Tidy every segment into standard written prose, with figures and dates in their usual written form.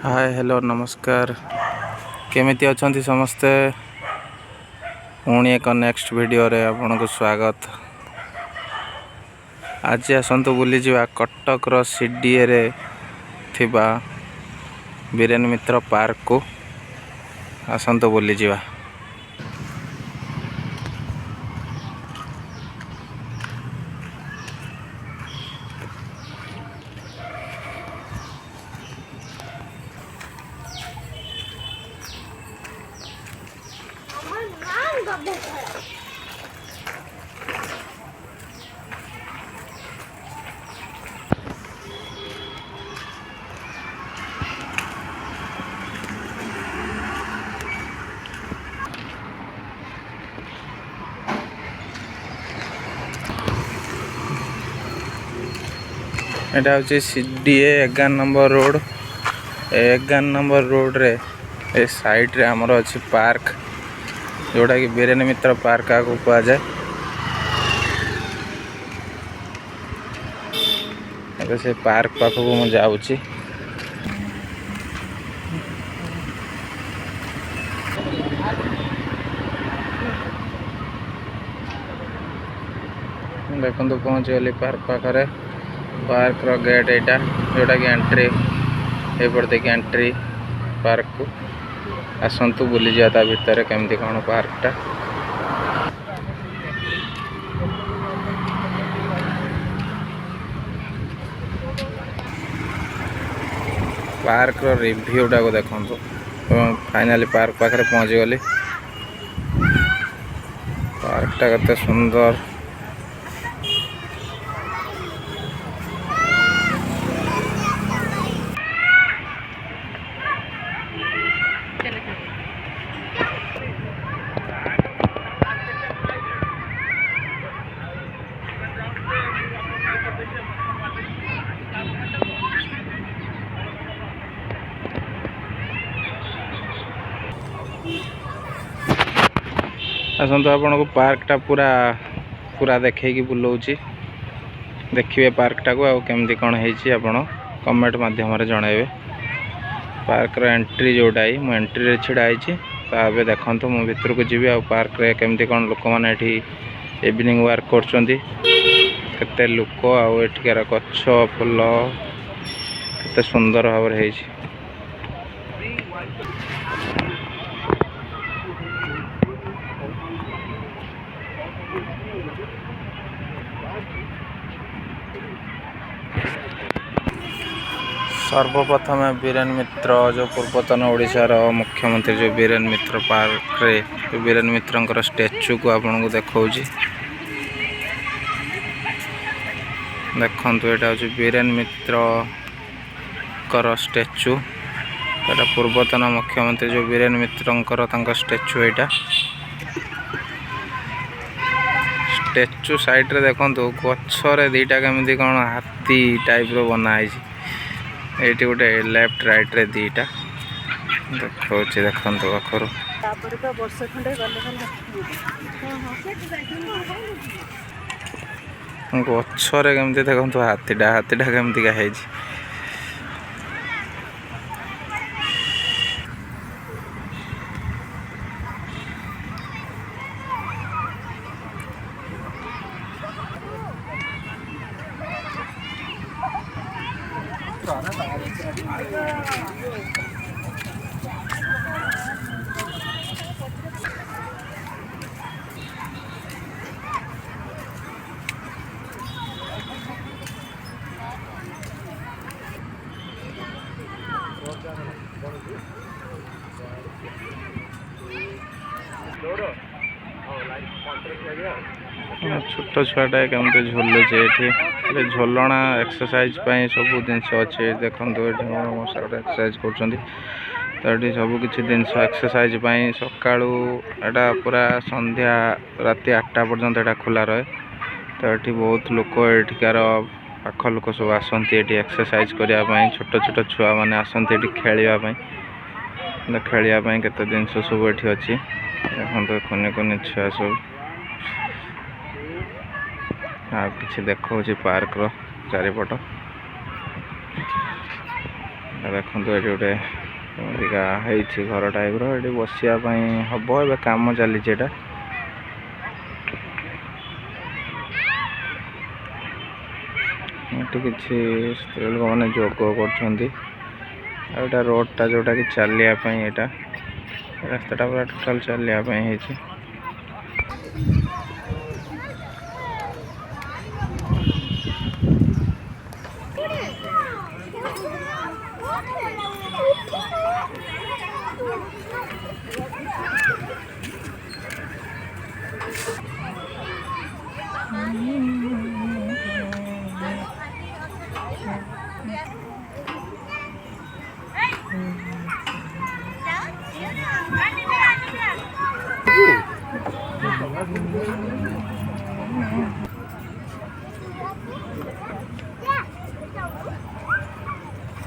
Hi hello नमस्कार केमिति अछंती समस्ते पुणी एक नेक्स्ट वीडियो रे आपन को स्वागत। आज आसंतु बुली जिवा कटक रो सीडीए रे थिबा बीरेन मित्र पार्क को आसंतु बुली जिवा। एटा होची CDA 11 number road. 11 number road रे ए साइड रे हमर अछि पार्क जोटा कि बीरेन मित्र पार्क को कहा जाए। एबे से पार्क पाखो को मु जाउची। देखो तो पहुंच गली पार्क पाखरे। पार्क रो गेट एटा जोटा कि एंट्री ए पर देखि एंट्री पार्क को आसंतु बुली जाता भीतर केमती कोन पार्क टा। पार्क रो रिव्यू टा को देखंतु। फाइनली पार्क पाखरे पहुंच गली। पार्क टा कते सुंदर। आसंतु आपन को पार्क टा पूरा देखे कि बुलाउची। देखिए पार्क टा को आ केमती कोन हेची आपन कमेंट माध्यम रे जणाइबे। पार्क रो एंट्री जोटा ही मु एंट्री रे छिड़ा आइची। ताबे देखंतु मु भीतर को जीवी आ पार्क रे केमती कोन लोक माने एठी इवनिंग वर्क करचंदी। केते लोक आ एठिकार गच्छ फुल केते सुंदर भाव रे हेची। सर्वप्रथम बीरेन मित्र जो पूर्वतन ओडिशार मुख्यमंत्री जो बीरेन मित्र पार्क रे जो बीरेन मित्रंकर स्टैच्यू को आपन को देखौची। देखंतु एटा होची बीरेन मित्र कर स्टैच्यू। एटा पूर्वतन मुख्यमंत्री जो बीरेन मित्रंकर तांका स्टैच्यू एटा। स्टैच्यू साइड रे देखंतु गच्छरे दीटा केमती कोन हाथी टाइप रो बना आइची। एटी गोटे लेफ्ट राइट रे दीटा देखौची देखंतु अखरो तापर तो वर्ष खंडे गले गच्छरे केमती देखंतु हाथीटा केमती का हेची। छोट छुआटा केमती झुलुचे ये झोलना एक्सरसाइज सब जिनस अच्छे देखो एक्सरसाइज कर सब किसी जिनस एक्सरसाइज सका पूरा संध्या राति 8टा पर्यंत एटा खुला रहे। तो ये बहुत लोक एठिकार पाख लोक सब आसती एक्सरसाइज करने छोट छोट छुआ मैंने आसती खेलवाई खेलवाई केते जिनस सब ये अच्छी देखो कुनि कुनि छुआ सब आ कि देखा पार्क रो चारिपट देखो ये गोटे एमतीका घर टाइप ये बसापी हम ए कम चली किसी स्त्री लोक मैंने जोग कर रोडटा जोटा कि चलिया रास्ता पूरा टोटाल चलिया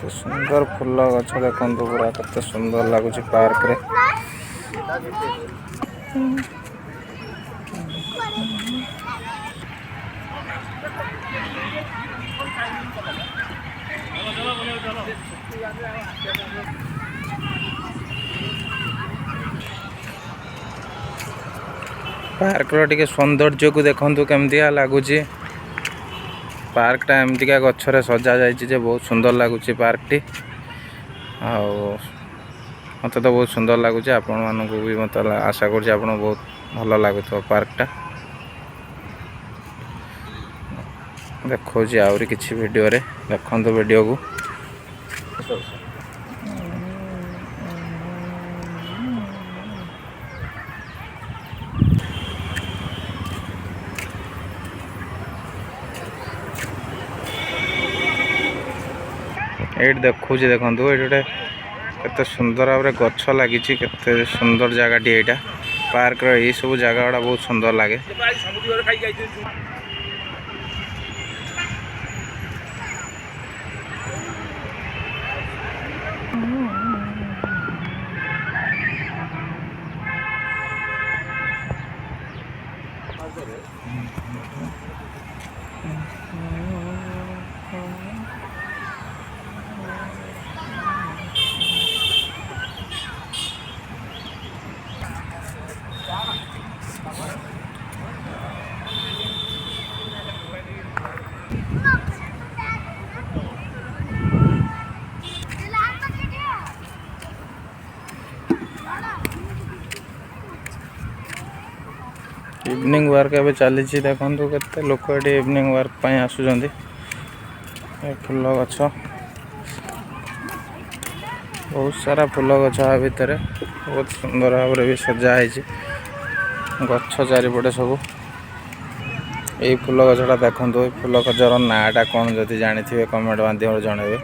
तो सुंदर फूल गछ देखो पूरा कत सुंदर लगुच पार्क रे पार्क रे सौंदर्य को देखु केमती लगुच पार्कटा एमतीका गचरे सजा जाइए बहुत सुंदर लगुच पार्क टी मत तो बहुत सुंदर लगुच आपण मानक भी मत आशा कर बहुत भल लगुथ पार्कटा देखो आहरी किसी वीडियो रे देखो वीडियो को ये देखो देखो ये गोटे केते सुंदर भाव गछ लगी केते सुंदर जगह यहाँ पार्क ये सब जगह गुड़ा बहुत सुंदर लगे इवनिंग वर्क ए चली देखो केते लोक ये इवनिंग वर्क पर आसुँच फूल गछ बहुत सारा फूल गछ भितर बहुत सुंदर भाव भी सजाई गछ चारिपटे सब यही फूल गछटा देखो ये फूल गछर नाटा कौन जदि जानी थे कमेंट माध्यम जनइबे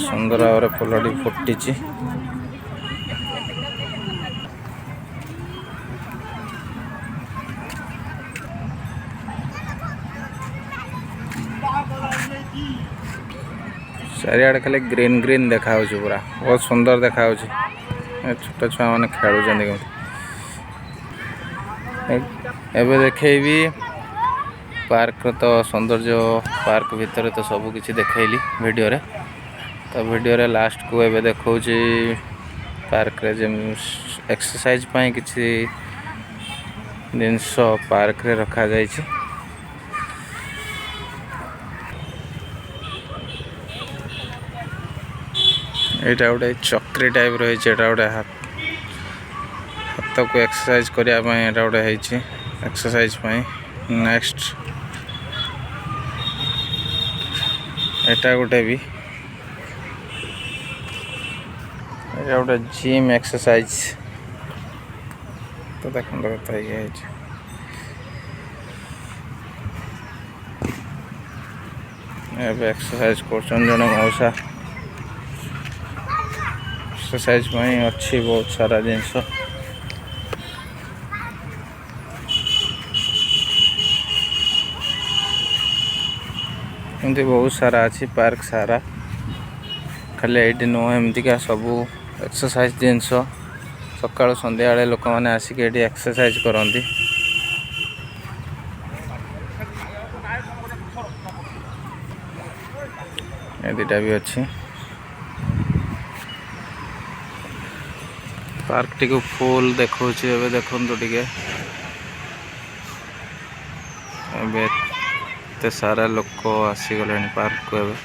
सुंदर भाव फूलटी फुटी चारिआडे खाली ग्रीन ग्रीन देखा पूरा बहुत सुंदर देखा छोट छुआ मैंने खेलुं एबे देखेबी पार्क तो सौंदर्य पार्क भितर तो सब किसी देखली वीडियो रे तो वीडियो रे लास्ट को एबे देखो पार्क रे जे एक्सरसाइज पाई किसी जिनस पार्क रे रखा जाई यहाँ गोटे चक्री टाइप रही गोटे हाथ को एक्सरसाइज करने गोटे एक्सरसाइज नेक्स्ट एटा गोटे भी गोटे जिम एक्सरसाइज तो देखो कथा ये एक्सरसाइज कर जड़े मौसा एक्सरसाइज अच्छी बहुत सारा जिनस एमती बहुत सारा अच्छी पार्क सारा खाली ये नुह एमतीका सब एक्सरसाइज जिनस सकाल संध्या लोक मैंने आसिक ये एक्सरसाइज करती ए दुटा भी अच्छी पार्क टी को फुल देखो देखो टे एते सारा लोक आसीगले पार्क को एवं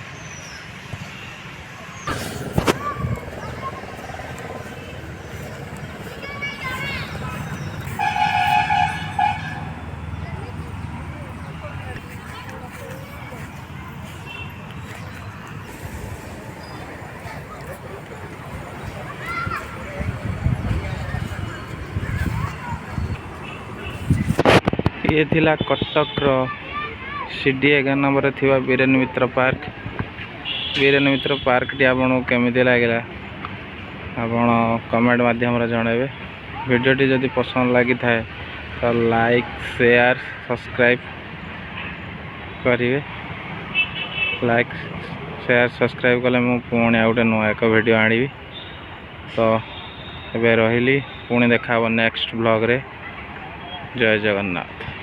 ये थिला कटक रो सीडी 11 नंबर थिबा वीरेन मित्र पार्क टी आपन केमिति लागला आपण कमेंट माध्यम रे जणाबे वीडियो टी जदि पसंद लागि थाए तो लाइक शेयर सब्सक्राइब करिवे लाइक शेयर सब्सक्राइब कले मु पुणी आउटे नुआ एक वीडियो आनिबी तो एबे रहिली पुणी देखा नेक्स्ट ब्लॉग रे जय जगन्नाथ।